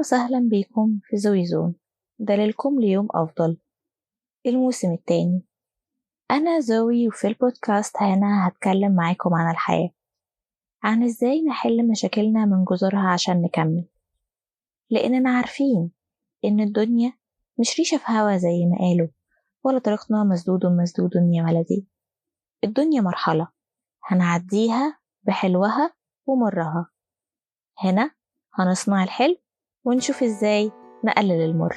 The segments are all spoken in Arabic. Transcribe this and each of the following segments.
وسهلا بيكم في زوي زون، دليلكم ليوم أفضل. الموسم التاني. أنا زوي، وفي البودكاست هنا هتكلم معاكم عن الحياة، عن إزاي نحل مشاكلنا من جذورها عشان نكمل، لأننا عارفين إن الدنيا مش ريشة في هوا زي ما قالوا، ولا طريقنا مسدود مسدود يا ولدي. الدنيا مرحلة هنعديها بحلوها ومرها. هنا هنصنع الحلو ونشوف إزاي نقلل المر.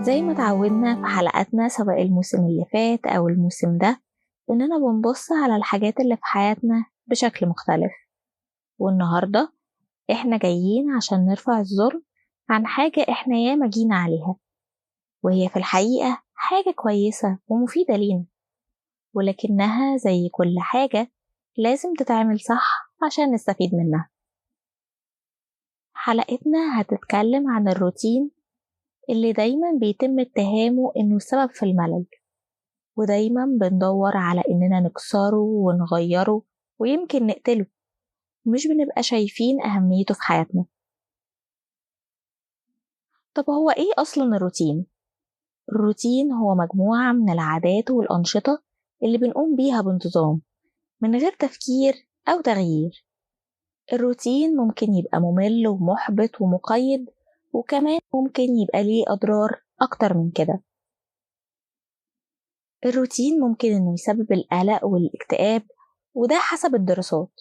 زي ما تعودنا في حلقاتنا سواء الموسم اللي فات أو الموسم ده، إننا بنبص على الحاجات اللي في حياتنا بشكل مختلف. والنهاردة إحنا جايين عشان نرفع الظلم عن حاجة إحنا ياما جينا عليها، وهي في الحقيقة حاجة كويسة ومفيدة لينا، ولكنها زي كل حاجة لازم تتعمل صح عشان نستفيد منها. حلقتنا هتتكلم عن الروتين اللي دايما بيتم اتهامه إنه السبب في الملل، ودايما بندور على إننا نكسره ونغيره ويمكن نقتله، مش بنبقى شايفين أهميته في حياتنا. طب هو إيه أصلا الروتين؟ الروتين هو مجموعة من العادات والأنشطة اللي بنقوم بيها بانتظام من غير تفكير أو تغيير. الروتين ممكن يبقى ممل ومحبط ومقيد، وكمان ممكن يبقى ليه أضرار أكتر من كده. الروتين ممكن إنه يسبب القلق والاكتئاب، وده حسب الدراسات،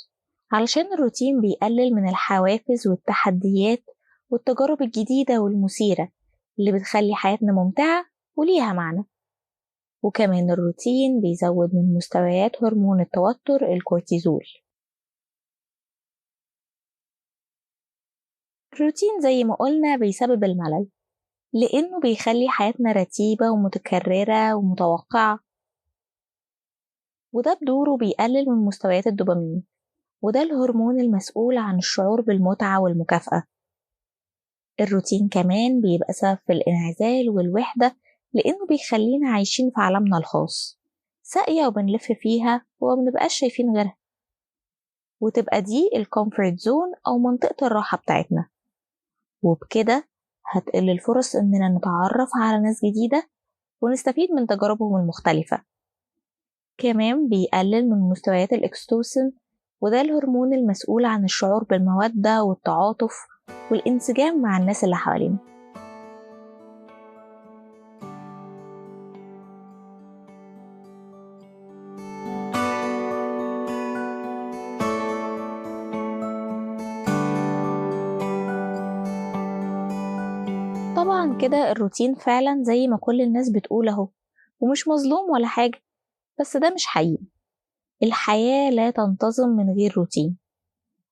علشان الروتين بيقلل من الحوافز والتحديات والتجارب الجديدة والمثيرة اللي بتخلي حياتنا ممتعة وليها معنى. وكمان الروتين بيزود من مستويات هرمون التوتر الكورتيزول. الروتين زي ما قلنا بيسبب الملل، لأنه بيخلي حياتنا رتيبة ومتكررة ومتوقعة، وده بدوره بيقلل من مستويات الدوبامين، وده الهرمون المسؤول عن الشعور بالمتعة والمكافأة. الروتين كمان بيبقى سبب في الانعزال والوحدة، لأنه بيخلينا عايشين في عالمنا الخاص، ساقية وبنلف فيها ومبنبقاش شايفين غيرها، وتبقى دي الكومفورت زون أو منطقة الراحة بتاعتنا. وبكده هتقل الفرص إننا نتعرف على ناس جديدة ونستفيد من تجاربهم المختلفة. كمان بيقلل من مستويات الإكستوسين، وده الهرمون المسؤول عن الشعور بالمودة والتعاطف والانسجام مع الناس اللي حوالينا. طبعا كده الروتين فعلا زي ما كل الناس بتقول اهو، ومش مظلوم ولا حاجة، بس ده مش حقيقي. الحياة لا تنتظم من غير روتين،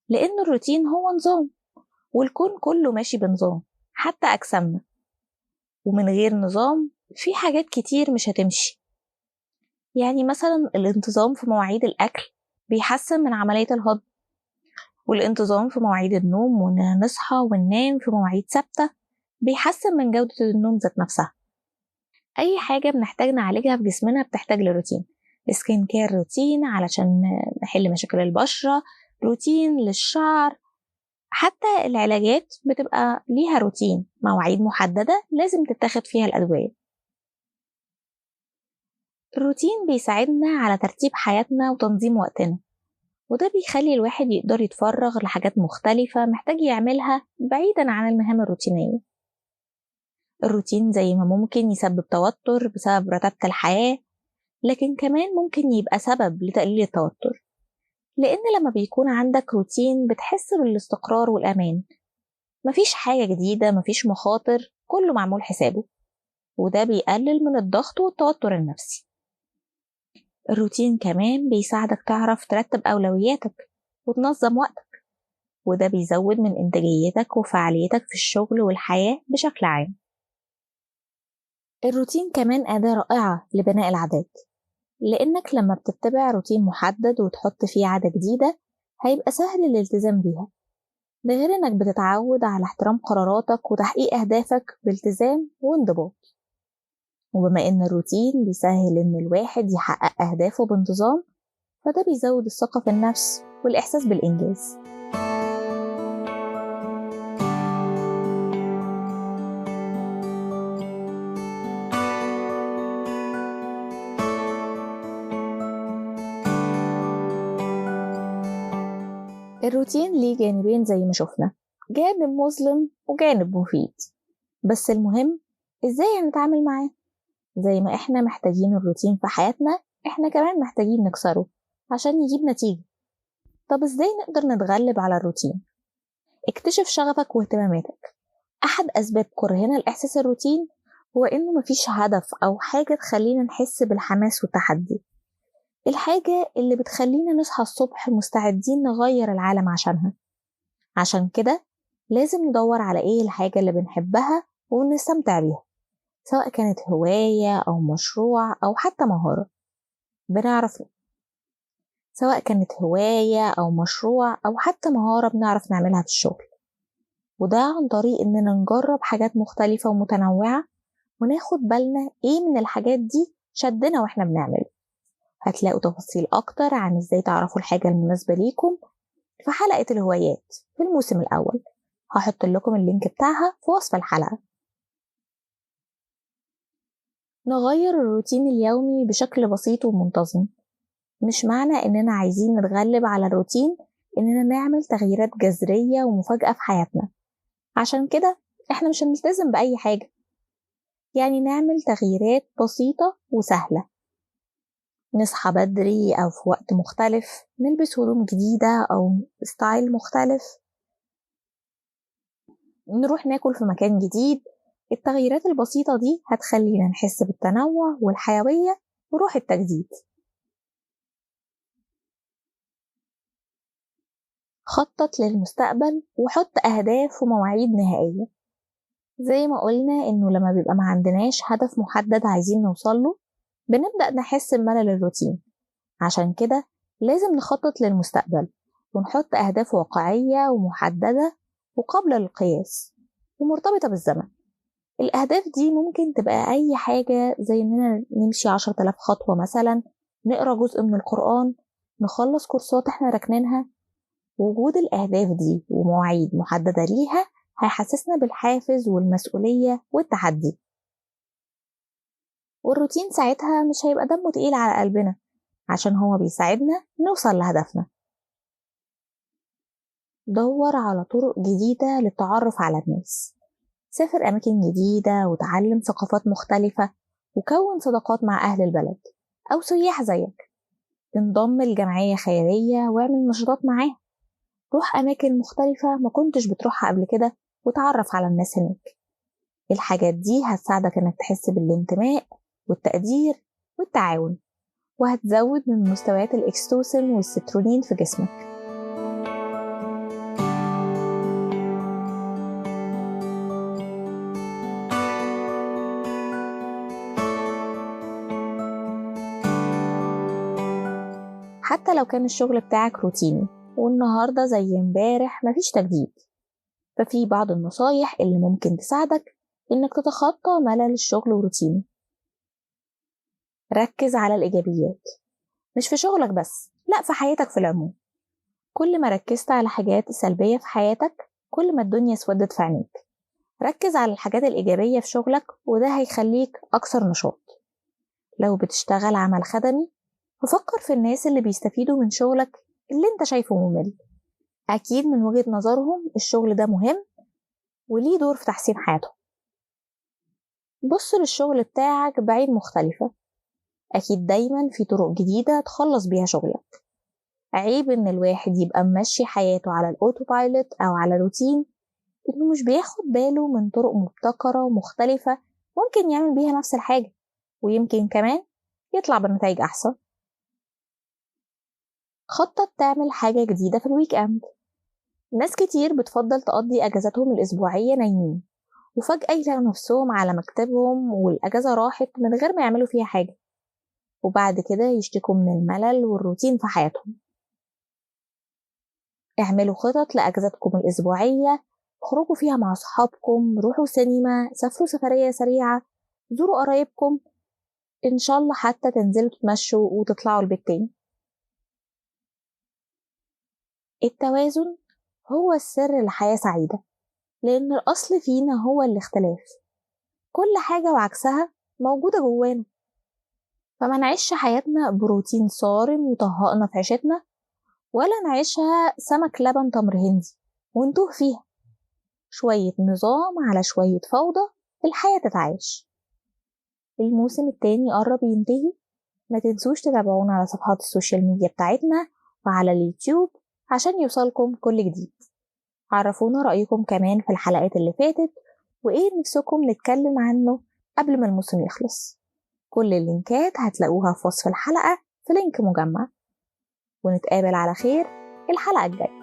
لأن الروتين هو نظام، والكون كله ماشي بنظام، حتى أجسامنا. ومن غير نظام في حاجات كتير مش هتمشي. يعني مثلا الانتظام في مواعيد الأكل بيحسن من عملية الهضم، والانتظام في مواعيد النوم وإننا نصحى وننام في مواعيد ثابتة بيحسن من جودة النوم ذات نفسها. أي حاجة بنحتاج نعالجها في جسمنا بتحتاج لروتين. سكين كير روتين علشان نحل مشاكل البشرة، روتين للشعر، حتى العلاجات بتبقى ليها روتين، مواعيد محددة لازم تتاخد فيها الأدوية. الروتين بيساعدنا على ترتيب حياتنا وتنظيم وقتنا، وده بيخلي الواحد يقدر يتفرغ لحاجات مختلفة محتاج يعملها بعيدا عن المهام الروتينية. الروتين زي ما ممكن يسبب توتر بسبب رتابة الحياة، لكن كمان ممكن يبقى سبب لتقليل التوتر، لأن لما بيكون عندك روتين بتحس بالاستقرار والأمان. مفيش حاجة جديدة، مفيش مخاطر، كله معمول حسابه، وده بيقلل من الضغط والتوتر النفسي. الروتين كمان بيساعدك تعرف ترتب أولوياتك وتنظم وقتك، وده بيزود من إنتاجيتك وفعاليتك في الشغل والحياة بشكل عام. الروتين كمان أداة رائعة لبناء العادات، لأنك لما بتتبع روتين محدد وتحط فيه عادة جديدة هيبقى سهل الالتزام بيها، ده غير إنك بتتعود على احترام قراراتك وتحقيق أهدافك بالتزام وانضباط. وبما إن الروتين بيسهل إن الواحد يحقق أهدافه بانتظام، فده بيزود الثقة في النفس والإحساس بالإنجاز. الروتين ليه جانبين زي ما شفنا، جانب مظلم وجانب مفيد، بس المهم إزاي هنتعامل معاه. زي ما إحنا محتاجين الروتين في حياتنا، إحنا كمان محتاجين نكسره عشان يجيب نتيجة. طب إزاي نقدر نتغلب على الروتين؟ اكتشف شغفك واهتماماتك. أحد أسباب كرهنا لإحساس الروتين هو إنه مفيش هدف أو حاجة تخلينا نحس بالحماس والتحدي، الحاجة اللي بتخلينا نصحى الصبح مستعدين نغير العالم عشانها. عشان كده لازم ندور على إيه الحاجة اللي بنحبها ونستمتع بيها، سواء كانت هواية أو مشروع أو حتى مهارة بنعرف سواء كانت هواية أو مشروع أو حتى مهارة بنعرف نعملها في الشغل. وده عن طريق إننا نجرب حاجات مختلفة ومتنوعة وناخد بالنا إيه من الحاجات دي شدنا وإحنا بنعمله. هتلاقوا تفاصيل أكتر عن إزاي تعرفوا الحاجة المناسبة ليكم في حلقة الهوايات في الموسم الأول، هحط لكم اللينك بتاعها في وصف الحلقة. نغير الروتين اليومي بشكل بسيط ومنتظم. مش معنى إننا عايزين نتغلب على الروتين إننا نعمل تغييرات جذرية ومفاجأة في حياتنا. عشان كده إحنا مش هنلتزم بأي حاجة، يعني نعمل تغييرات بسيطة وسهلة. نصحى بدري أو في وقت مختلف، نلبس هدوم جديدة أو ستايل مختلف، نروح ناكل في مكان جديد. التغييرات البسيطة دي هتخلينا نحس بالتنوع والحيوية وروح التجديد. خطط للمستقبل وحط أهداف ومواعيد نهائية. زي ما قلنا إنه لما بيبقى ما عندناش هدف محدد عايزين نوصله، بنبدأ نحس بملل الروتين. عشان كده لازم نخطط للمستقبل ونحط أهداف واقعية ومحددة وقابلة للقياس ومرتبطة بالزمن. الأهداف دي ممكن تبقى أي حاجة، زي إننا نمشي 10,000 خطوة مثلا، نقرأ جزء من القرآن، نخلص كورسات إحنا راكنينها. وجود الأهداف دي ومواعيد محددة ليها هيحسسنا بالحافز والمسؤولية والتحدي، والروتين ساعتها مش هيبقى دمه تقيل على قلبنا عشان هو بيساعدنا نوصل لهدفنا. دور على طرق جديدة للتعرف على الناس، سافر أماكن جديدة وتعلم ثقافات مختلفة وكون صداقات مع أهل البلد أو سياح زيك. انضم لجمعية خيرية واعمل نشاطات معاهم. روح أماكن مختلفة ما كنتش بتروحها قبل كده وتعرف على الناس هناك. الحاجات دي هتساعدك إنك تحس بالانتماء والتقدير والتعاون، وهتزود من مستويات الإكستوسين والسترونين في جسمك. حتى لو كان الشغل بتاعك روتيني والنهاردة زي امبارح مفيش تجديد، ففي بعض النصايح اللي ممكن تساعدك إنك تتخطى ملل الشغل وروتينه. ركز على الإيجابيات، مش في شغلك بس، لأ في حياتك في العموم. كل ما ركزت على حاجات سلبية في حياتك، كل ما الدنيا اسودت في عينيك. ركز على الحاجات الإيجابية في شغلك وده هيخليك أكثر نشاط. لو بتشتغل عمل خدمي، ففكر في الناس اللي بيستفيدوا من شغلك اللي انت شايفه ممل. أكيد من وجهة نظرهم الشغل ده مهم وليه دور في تحسين حياتهم. بص للشغل بتاعك بعين مختلفة، أكيد دايما في طرق جديدة تخلص بيها شغلك. عيب إن الواحد يبقى ممشي حياته على الأوتو بايلوت أو على روتين، إنه مش بياخد باله من طرق مبتكرة ومختلفة ممكن يعمل بيها نفس الحاجة، ويمكن كمان يطلع بنتائج أحسن. خطط تعمل حاجة جديدة في الويك أند. ناس كتير بتفضل تقضي أجازاتهم الأسبوعية نايمين، وفجأة يلاقوا نفسهم على مكتبهم والأجازة راحت من غير ما يعملوا فيها حاجة، وبعد كده يشتكوا من الملل والروتين في حياتهم. اعملوا خطط لأجازتكم الأسبوعية، خرجوا فيها مع صحابكم، روحوا سينما، سافروا سفرية سريعة، زوروا قرايبكم، إن شاء الله حتى تنزلوا تتمشوا وتطلعوا البيت تاني. التوازن هو السر لحياة سعيدة، لأن الأصل فينا هو الاختلاف، كل حاجة وعكسها موجودة جوانا. فما نعيش حياتنا بروتين صارم يطهقنا في عيشتنا، ولا نعيشها سمك لبن تمر هندي ونتوه فيها. شوية نظام على شوية فوضى الحياة تتعايش. الموسم التاني قرب ينتهي، ما تنسوش تتابعونا على صفحات السوشيال ميديا بتاعتنا وعلى اليوتيوب عشان يوصلكم كل جديد. عرفونا رأيكم كمان في الحلقات اللي فاتت، وإيه نفسكم نتكلم عنه قبل ما الموسم يخلص. كل اللينكات هتلاقوها في وصف الحلقة في لينك مجمع، ونتقابل على خير الحلقة الجاية.